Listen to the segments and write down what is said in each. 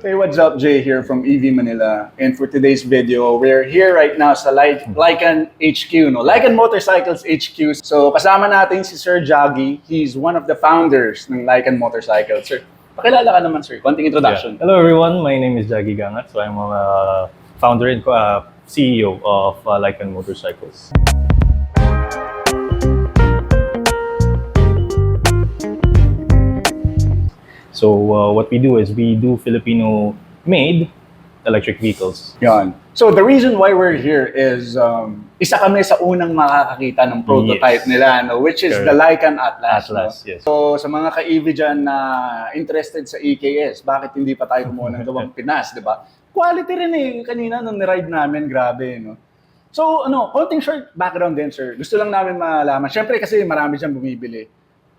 Hey, what's up? Jay here from EV Manila. And for today's video, we're here right now sa Lycan HQ, no? Lycan Motorcycles HQ. So kasama natin si Sir Jaggy. He's one of the founders ng Lycan Motorcycles. Sir, pakilala ka naman, sir. Konting introduction. Hello everyone, my name is Jaggy Gangat. So I'm a founder and CEO of Lycan Motorcycles. So what we do is we do Filipino-made electric vehicles. Yan. So the reason why we're here is isa kami sa unang makakakita ng prototype nila, no? Which is the Lycan Atlas. Atlas, no? yes. So sa mga ka-EV dyan na interested sa EKS, bakit hindi pa tayo kumuha ng gawang Pinas, di ba? Quality rin eh. Kanina nung niride namin, grabe, no? So konting short background din, sir. Gusto lang namin malaman. Syempre kasi marami dyan bumibili.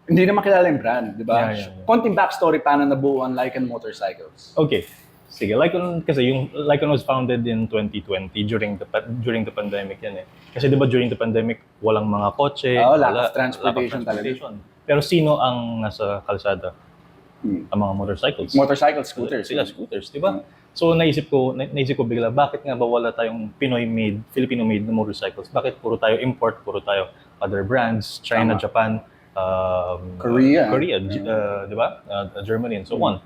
Hindi naman kilala yung brand, di ba? Yeah. Konting backstory paano nabuo ang Lycan Motorcycles. Okay. Sige, Lycan kasi yung Lycan was founded in 2020 during the pandemic yan eh. Kasi 'di ba during the pandemic walang mga kotse, lack of transportation talaga. Pero sino ang nasa kalsada? Ang mga motorcycles. Motorcycle scooters. Sila scooters, 'di ba? So naisip ko bigla, bakit nga ba wala tayong Pinoy-made, Filipino-made na motorcycles? Bakit puro tayo import, puro tayo other brands, China, Japan, Korea, di ba? Germany and so on.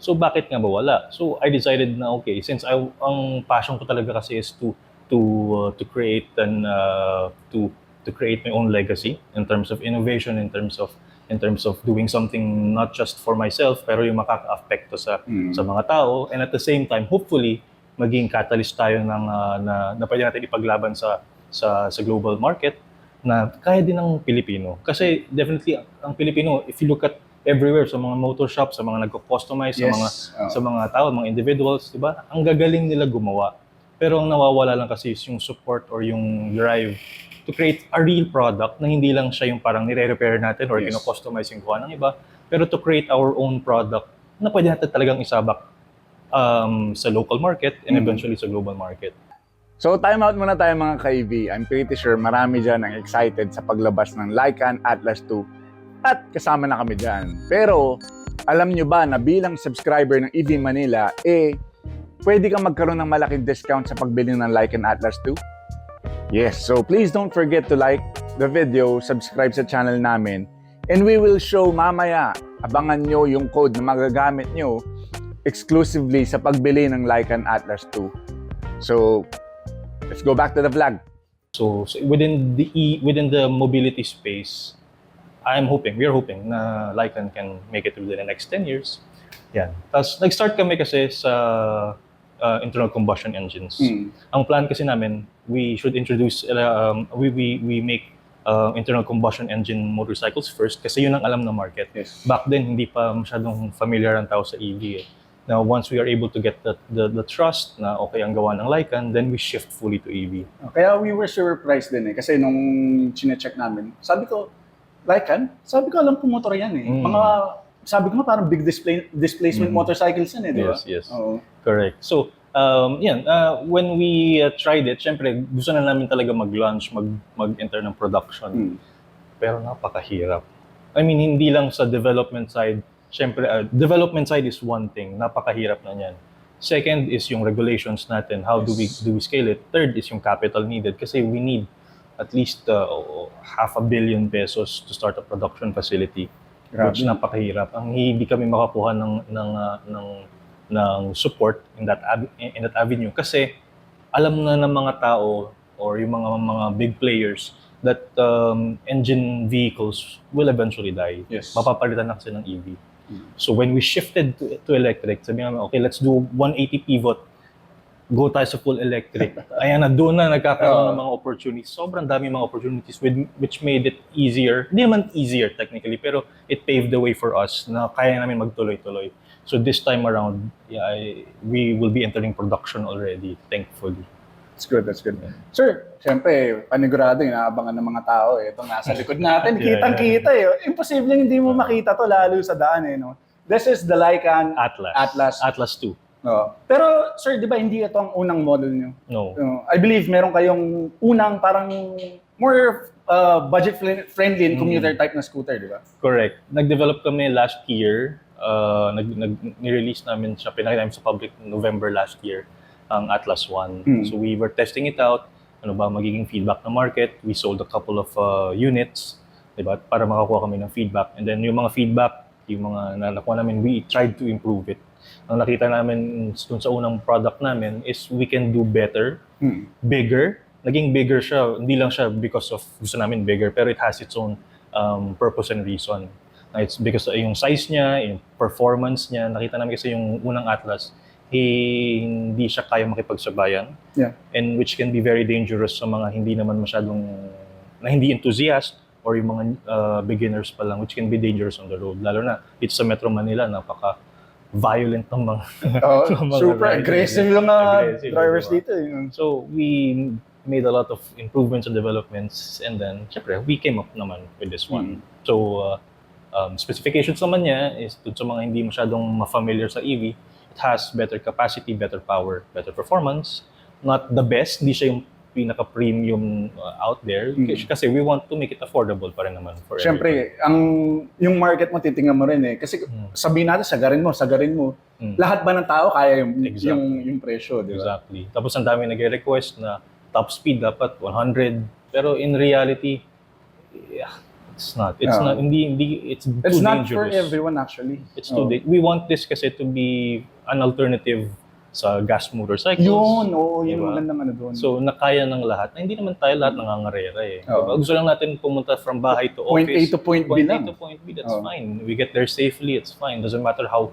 So bakit nga ba wala? So I decided na okay, since ang passion ko talaga kasi is to create to create my own legacy in terms of innovation, in terms of doing something not just for myself pero yung makaka-affect sa mga tao, and at the same time hopefully maging catalyst tayo ng na pwede natin ipaglaban sa global market na kaya din ng Pilipino. Kasi definitely ang Pilipino, if you look at everywhere sa mga motor shops, sa mga nagko-customize, sa mga tao, mga individuals, 'di ba? Ang gagaling nila gumawa. Pero ang nawawala lang kasi is yung support or yung drive to create a real product na hindi lang siya yung parang nire-repair natin or kino-customize yung gawa ng iba, pero to create our own product na pwede natin talagang isabak sa local market and eventually sa global market. So time out muna tayo mga ka-EV. I'm pretty sure marami dyan ang excited sa paglabas ng Lycan Atlas 2 at kasama na kami dyan. Pero alam nyo ba na bilang subscriber ng EV Manila, pwede kang magkaroon ng malaking discount sa pagbili ng Lycan Atlas 2? Yes, so please don't forget to like the video, subscribe sa channel namin, and we will show mamaya, abangan nyo yung code na magagamit nyo exclusively sa pagbili ng Lycan Atlas 2. So, let's go back to the vlog. So within the mobility space, we are hoping na Lycan can make it within the next 10 years. Yan. Tapos nag-start kami kasi sa internal combustion engines. Ang plan kasi namin, we should introduce we make internal combustion engine motorcycles first kasi yun ang alam ng market. Yes. Back then hindi pa masyadong familiar ang tao sa EV eh. Now, once we are able to get the trust na okay ang gawa ng Lycan, then we shift fully to EV. Kaya we were surprised din eh. Kasi nung chine-check namin, sabi ko, Lycan? Sabi ko, alam ko motor yan eh. Sabi ko parang big displacement motorcycles yan eh, di ba? Yes. Oo. Correct. So, when we tried it, syempre, gusto na namin talaga mag-launch, mag-enter ng production. Pero napakahirap. I mean, hindi lang sa development side. Siyempre, development side is one thing, napakahirap na niyan. Second is yung regulations natin, how do we scale it? Third is yung capital needed kasi we need at least ₱500 million pesos to start a production facility. Which napakahirap. Ang hindi kami makakuha ng support in that avenue kasi alam na ng mga tao or yung mga big players that engine vehicles will eventually die. Yes. Mapapalitan na kasi ng EV. So when we shifted to electric, sabi namin, okay, let's do 180 pivot. Go tayo sa full electric. Ayan na, doon na nagkakaroon ng mga opportunities. Sobrang dami mga opportunities which made it easier. Hindi naman easier technically, pero it paved the way for us na kaya namin magtuloy-tuloy. So this time around, we will be entering production already, thankfully. That's good. Sir, siyempre, panigurado yung naabangan ng mga tao eh. Itong nasa likod natin, kitang-kita eh. Imposible hindi mo makita to lalo sa daan eh. No? This is the Lycan Atlas 2. No. Pero sir, di ba hindi ito ang unang model nyo? No. I believe meron kayong unang parang more budget-friendly and commuter type na scooter, di ba? Correct. Nag-develop kami last year Nirelease namin siya, pinakita namin sa public November last year, ang Atlas One. Mm. So we were testing it out, ano ba magiging feedback ng market. We sold a couple of units, diba? Para makakuha kami ng feedback. And then yung mga feedback, yung mga nakuha namin, we tried to improve it. Ang nakita namin dun sa unang product namin is we can do better, bigger. Naging bigger siya, hindi lang siya because of gusto namin bigger, pero it has its own purpose and reason. It's because yung size niya, yung performance niya, nakita namin kasi yung unang Atlas, hindi siya kaya makipagsabayan. Yeah. And which can be very dangerous sa mga hindi naman masyadong, na hindi enthusiast, or yung mga beginners pa lang, which can be dangerous on the road. Lalo na, it's sa Metro Manila, napaka-violent ng mga, ng mga super riders. aggressive yung mga Aggressive, drivers diba? dito. So, we made a lot of improvements and developments, and then, syempre, we came up naman with this one. So, specifications naman niya is dun sa mga hindi masyadong ma-familiar sa EV, it has better capacity, better power, better performance. Not the best, hindi siya yung pinaka-premium out there. Kasi we want to make it affordable pa rin naman for everyone. Siyempre, yung market mo, titingnan mo rin eh. Kasi sabihin natin, sagarin mo. Lahat ba ng tao kaya yung presyo, di ba? Exactly. Tapos ang dami nagre-request na top speed dapat 100. Pero in reality, yeah, it's not. It's not. It's too It's not dangerous. for everyone actually. It's too we want this kasi to be an alternative sa gas motorcycles. Yun ang diba? magandang ano doon. So, nakaya ng lahat. Na hindi naman tayo lahat nangangarera eh. Diba? Gusto lang natin pumunta from bahay to Point office. A to point B lang. Point A to point B, that's fine. We get there safely, it's fine. Doesn't matter how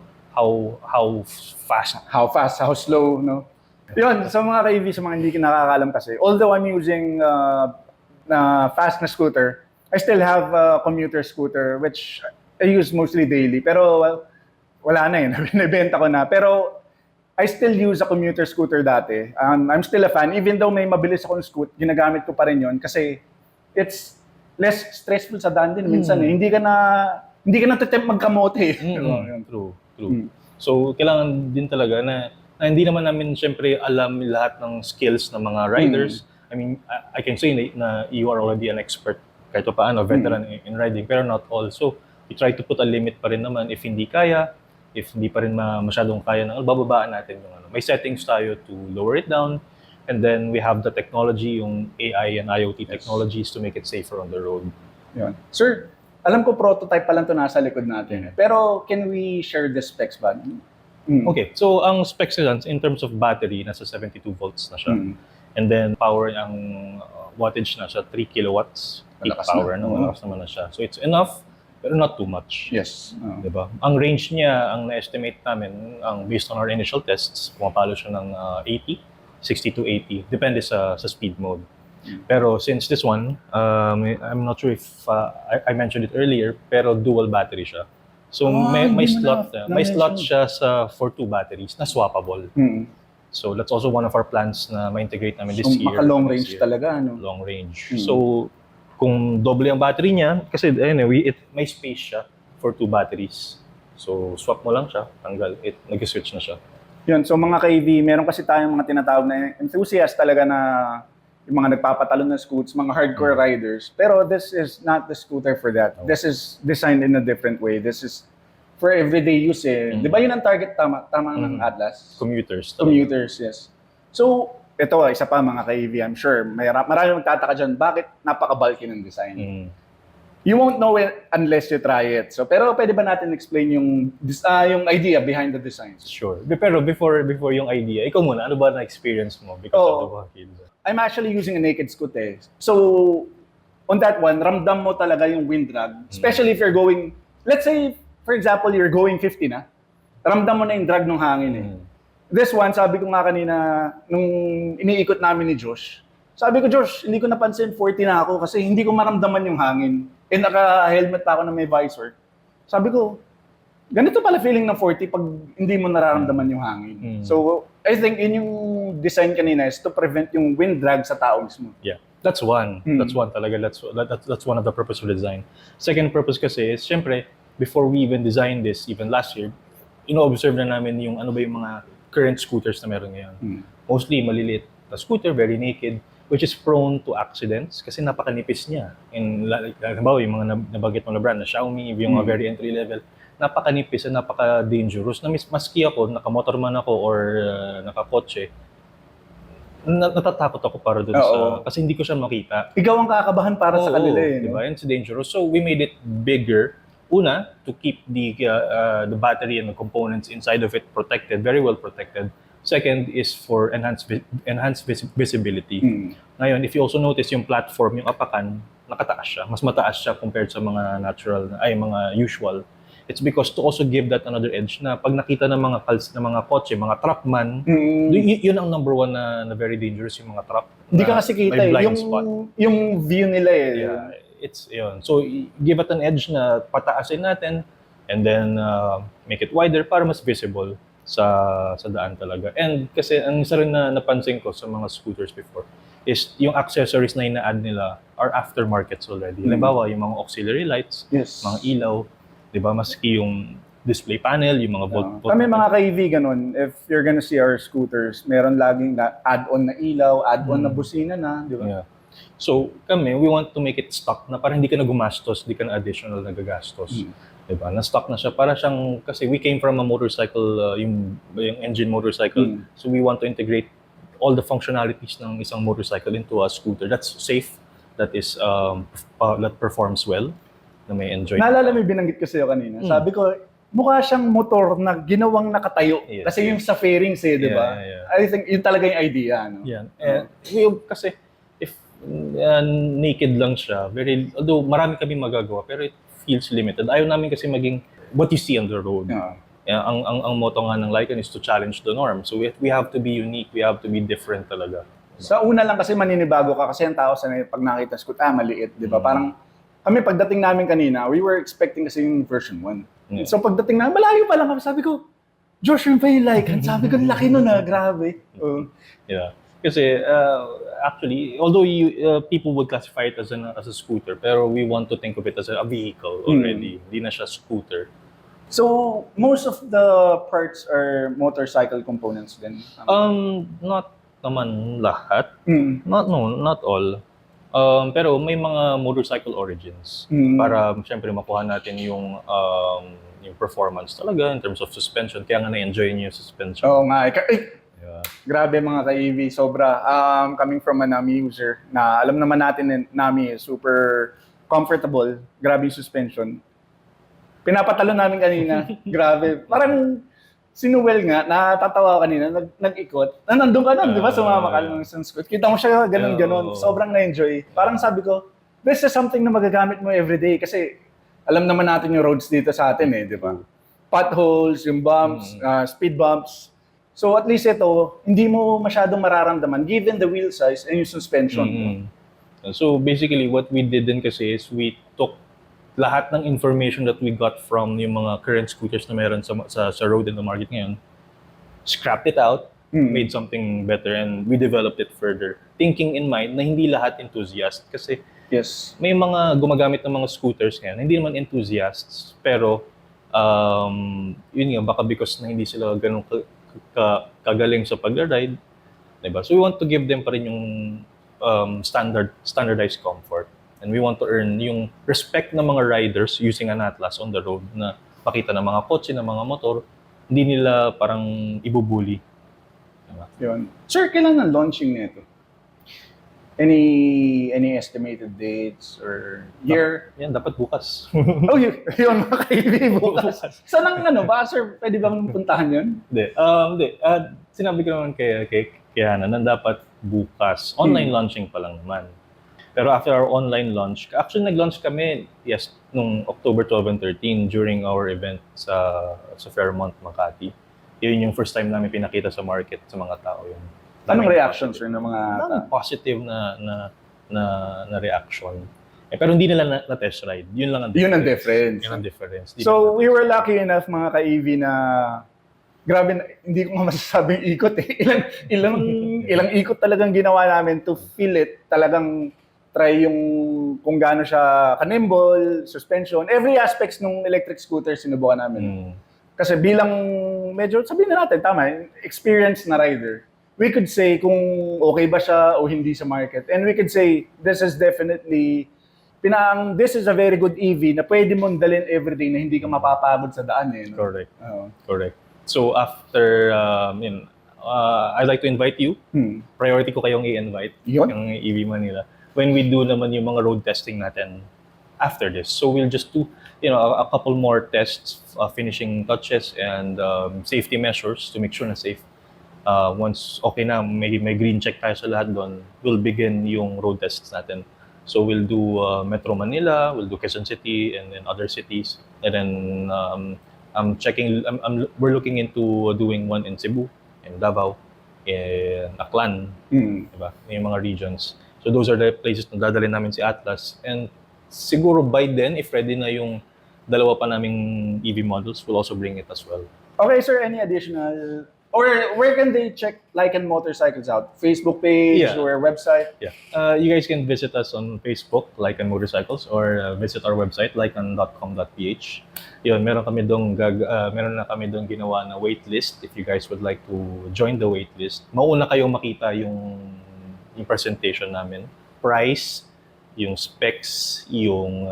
fast. How fast, how slow, no? Yun, sa mga ka-EV, sa mga hindi nakakaalam kasi, although I'm using na fast na scooter, I still have a commuter scooter which I use mostly daily. Pero wala na yun, binibenta ko na. Pero I still use a commuter scooter dati. I'm still a fan. Even though may mabilis akong scoot, ginagamit ko pa rin yun kasi it's less stressful sa daan din minsan eh. Hindi ka na tatempt magkamote eh. True. So, kailangan din talaga na hindi naman namin syempre alam lahat ng skills ng mga riders. I mean, I can say na you are already an expert kahit pa paano, veteran in riding, pero not all. So, we try to put a limit pa rin naman if hindi kaya, if hindi pa rin masyadong kaya na, bababaan natin yung ano. May settings tayo to lower it down, and then we have the technology, yung AI and IoT technologies to make it safer on the road. Yun. Sir, alam ko prototype pa lang to nasa likod natin. Pero can we share the specs ba? Okay, so ang specs nila in terms of battery, nasa 72 volts na siya. And then power, ang wattage na siya, 3 kilowatts. Peak power na, malakas naman na siya. So it's enough, pero not too much. Yes. Diba? Ang range niya, ang na-estimate namin, based on our initial tests, pumapalo siya ng 60 to 80. Depende sa speed mode. Pero since this one, I'm not sure if I mentioned it earlier, pero dual battery siya. So may slot siya for 2 batteries na swappable. So that's also one of our plans na ma-integrate namin this year. So long range talaga, no? Long range. So kung doble ang battery niya, kasi anyway, may space siya for 2 batteries. So swap mo lang siya, tanggal, nag-switch na siya. Yun, so mga ka-EV, meron kasi tayong mga tinatawag na enthusiast talaga na yung mga nagpapatalon ng scoots, mga hardcore riders. Pero this is not the scooter for that. This is designed in a different way. This is for everyday use eh. Di ba yun ang target tama ng Atlas? Commuters. Commuters, yes. So, ito, isa pa mga ka-EV, I'm sure, marami magtataka dyan, bakit napaka-bulky ng design? You won't know it unless you try it. So, pero pwede ba natin explain yung idea behind the design? Sure. Pero before yung idea, ikaw muna, ano ba na-experience mo because of the bulky design? I'm actually using a naked scoot eh. So, on that one, ramdam mo talaga yung wind drag. Especially if you're going, let's say, for example, you're going 50 na, ramdam mo na yung drag ng hangin eh. This one, sabi ko nga kanina, nung iniikot namin ni Josh, sabi ko, Josh, hindi ko napansin 40 na ako kasi hindi ko maramdaman yung hangin. Naka-helmet pa ako na may visor. Sabi ko, ganito pala feeling ng 40 pag hindi mo nararamdaman yung hangin. So, I think yun yung design kanina is to prevent yung wind drag sa tao mismo. Yeah. That's one. That's one talaga. That's one of the purpose of the design. Second purpose kasi is, syempre, before we even designed this, even last year, ino-observe na namin yung ano ba yung mga current scooters na meron ngayon. Mostly maliliit na scooter, very naked, which is prone to accidents kasi napakanipis niya. Halimbawa, yung mga nabanggit mo na brand na Xiaomi, yung mga very entry level, napaka-nipis at napaka-dangerous. Na maski ako, nakamotor man ako or nakakotse, natatakot ako para dun Oo. kasi hindi ko siya makita. Ikaw ang kakabahan para sa kanila eh. Diba? It's dangerous. So we made it bigger. Una, to keep the battery and the components inside of it protected, very well protected. Second is for enhanced visibility. Ngayon, if you also notice yung platform, yung apakan, nakataas siya. Mas mataas siya compared sa mga mga usual. It's because to also give that another edge na pag nakita ng mga kotse, mga truckman, yun ang number one na very dangerous, yung mga truck. Hindi ka kasi kita may eh. blind spot. Yung view nila eh. Yeah, it's yun. So give it an edge na pataasin natin and then make it wider para mas visible sa daan talaga. And kasi ang isa rin na napansin ko sa mga scooters before is yung accessories na ina-add nila are aftermarkets already. Halimbawa, yung mga auxiliary lights, mga ilaw, 'di ba? Maski yung display panel, yung mga volt. Kami mga ka-EV ganun, if you're gonna see our scooters, meron laging add-on na ilaw, add-on na busina na, di ba? Yeah. So kami, we want to make it stock na para hindi ka na gumastos, hindi ka na additional na gagastos. Diba? Na-stock na siya. Para siyang, kasi we came from a motorcycle, yung engine motorcycle. So we want to integrate all the functionalities ng isang motorcycle into a scooter. That's safe, that is that performs well, na may enjoy. Naalala mo yung binanggit ko sa'yo kanina. Sabi ko, mukha siyang motor na ginawang nakatayo. Yes, Kasi yung sa fairings eh, di ba? Yeah. I think yun talaga yung idea. No? Yeah. And kasi if naked lang siya, although marami kami magagawa, pero it feels limited. Ayaw namin kasi maging what you see on the road. Yeah. Ang motto nga ng Lycan is to challenge the norm. So we have to be unique, we have to be different talaga. Sa una lang kasi maninibago ka kasi ang tao sanay pag nakita scooter, maliit, di ba? Parang kami pagdating namin kanina, we were expecting kasi yung version 1. So pagdating namin, malayo pa lang kami. Sabi ko, Josh, yung pa yung Lycan. Sabi ko, laki nun na, grabe. Yeah. Kasi actually, although people would classify it as a scooter, pero we want to think of it as a vehicle already. Hindi na siya scooter. So, most of the parts are motorcycle components din? Not naman lahat. Not all. Pero may mga motorcycle origins para syempre makuha natin yung performance talaga in terms of suspension. Kaya nga na-enjoy niyo yung suspension. Oo nga. Yeah. Grabe mga ka-EV, sobra. Coming from a NAMI user na alam naman natin NAMI is super comfortable. Grabe yung suspension. Pinapatalo namin kanina. Grabe. Parang si Noel nga, natatawa kanina, nag-ikot. Nandun ka nun, di ba? Sumama ka ng sunscreen. Kita mo siya ganun-ganun. Sobrang na-enjoy. Parang sabi ko, this is something na magagamit mo everyday kasi alam naman natin yung roads dito sa atin eh, di ba? Potholes, yung bumps, speed bumps. So at least ito, hindi mo masyadong mararamdaman given the wheel size and yung suspension. So basically, what we did din kasi is we took lahat ng information that we got from yung mga current scooters na meron sa road and the market ngayon, scrapped it out, made something better, and we developed it further. Thinking in mind na hindi lahat enthusiast kasi may mga gumagamit ng mga scooters ngayon, hindi naman enthusiasts, pero yun nga, baka because na hindi sila ganun kagaling sa pag-ride, diba? So we want to give them pa rin yung standardized comfort. And we want to earn yung respect ng mga riders using an Atlas on the road na pakita ng mga kotse, ng mga motor, hindi nila parang ibubuli. Diba? Yun. Sir, kailan ang launching nito? Any estimated dates or year? Yan, dapat bukas. Oh, yun mga ka-EV, bukas. Saan ang ba, sir? Pwede bang puntahan yun? Hindi. Sinabi ko naman kay Hannah na dapat bukas. Online launching pa lang naman. Pero after our online launch, actually nag-launch kami, nung October 12 and 13 during our event sa Fairmont, Makati. Yun yung first time namin pinakita sa market sa mga tao yun. Anong reactions sir ng mga positive na reaction. Pero hindi nila na-test ride. Yun lang ang difference. Yun ang difference. Yun ang difference. So we were lucky enough mga ka-EV na grabe, hindi ko masasabing ikot eh. Ilang ikot talagang ginawa namin to feel it. Talagang try yung kung gaano siya ka-nimble, suspension, every aspects ng electric scooter sinubukan namin. Kasi bilang medyo, sabihin na natin, tama, experienced na rider, we could say kung okay ba siya o hindi sa market. And we could say, this is definitely this is a very good EV na pwede mong dalhin everyday na hindi ka mapapagod sa daan eh. No? Correct. Oo. Correct. So after, I'd like to invite you. Priority ko kayong i-invite. Yun. Yung EV Manila. When we do naman yung mga road testing natin after this. So we'll just do, a couple more tests, finishing touches and safety measures to make sure na safe. Once okay na, may green check tayo sa lahat doon, we'll begin yung road tests natin. So we'll do Metro Manila, we'll do Quezon City, and then other cities. And then we're looking into doing one in Cebu, in Davao, in Aklan, diba? Yung mga regions. So those are the places na dadalhin namin si Atlas. And siguro by then, if ready na yung dalawa pa naming EV models, we'll also bring it as well. Okay, sir, any additional... Or where can they check Lycan Motorcycles out? Facebook page Yeah. or website? Yeah. You guys can visit us on Facebook, Lycan Motorcycles, or visit our website, lycan.com.ph. Yun, meron na kami doon ginawa na waitlist if you guys would like to join the waitlist. Mauna kayong makita yung presentation namin, price, yung specs, yung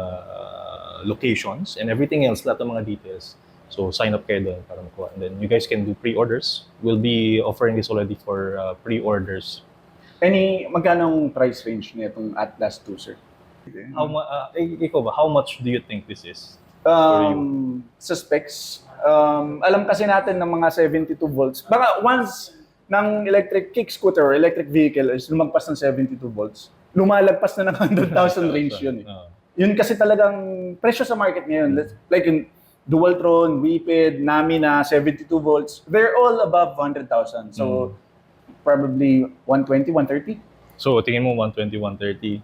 locations, and everything else, lahat ng mga details. So sign up kayo doon para makuha. And then you guys can do pre-orders. We'll be offering this already for pre-orders. Magkanong price range nitong Atlas 2, sir? Ikaw ba, how much do you think this is? Sa specs, alam kasi natin ng mga 72 volts. Baka once ng electric kick scooter or electric vehicle is lumagpas ng 72 volts, lumalagpas na ng 100,000 range yun. Yun kasi talagang presyo sa market ngayon. Like in Dualtron, Whipped, Nami na 72 volts, they're all above 100,000. So, probably 120, 130? So, tingin mo 120, 130?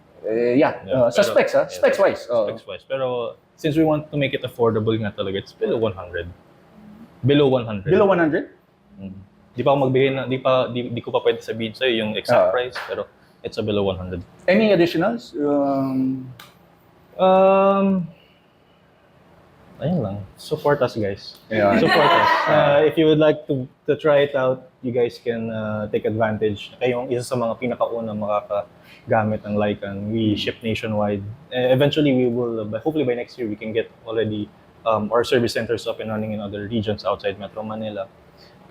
Sa specs, ha? Specs-wise. Specs-wise. Pero, since we want to make it affordable nga talaga, it's below 100. Below 100. Below 100? Di pa ako magbigay na, di ko pa pwede sabihin sa'yo yung exact price, pero it's a below 100. Any additionals? Ayun lang. Support us, guys. Yeah. Support us. If you would like to try it out, you guys can take advantage. Kayong isa sa mga pinakauna makakagamit ng Lycan. We ship nationwide. Eventually, we will, hopefully by next year, we can get already our service centers up and running in other regions outside Metro Manila.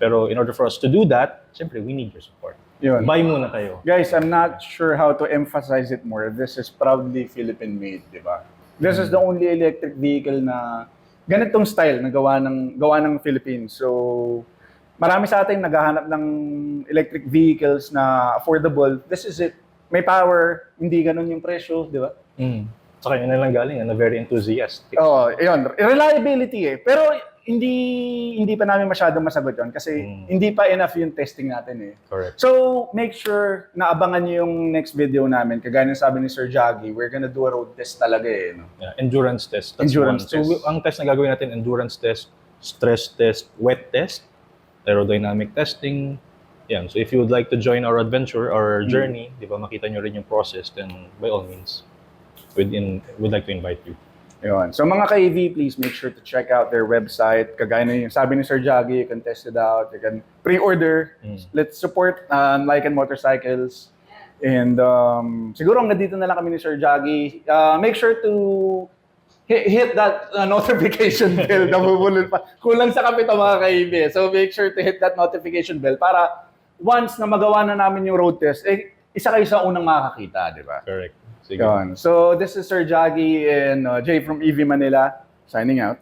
Pero in order for us to do that, syempre, we need your support. Yun. Buy muna kayo. Guys, I'm not sure how to emphasize it more. This is proudly Philippine-made, di ba? This is the only electric vehicle na ganitong style na gawa ng Philippines. So, marami sa atin naghahanap ng electric vehicles na affordable. This is it. May power, hindi ganun yung presyo, di ba? Saka yun na lang galing, very enthusiastic. Yun. Reliability eh. Pero hindi pa namin masyadong masagot yun kasi hindi pa enough yung testing natin eh. Correct. So, make sure na abangan nyo yung next video namin. Kagaya ng sabi ni Sir Jaggy, we're gonna do a road test talaga eh. No? Yeah, endurance test. That's Endurance one. test. So, ang test na gagawin natin, endurance test, stress test, wet test, aerodynamic testing. Yan. So, if you would like to join our adventure, our journey, di ba, makita nyo rin yung process, then by all means, we'd like to invite you. Yun. So mga ka-EV, please make sure to check out their website. Kagaya na yung sabi ni Sir Jaggy, you can test it out, you can pre-order. Let's support Lycan Motorcycles. And siguro hanggang dito na lang kami ni Sir Jaggy. Make sure to hit that notification bell. Nabubulol pa. Kulang sa kapito mga ka-EV. So make sure to hit that notification bell para once na magawa na namin yung road test, isa kayo sa unang makakakita, di ba? Correct. Sige. Yun. So this is Sir Jaggy and Jay from EV Manila signing out.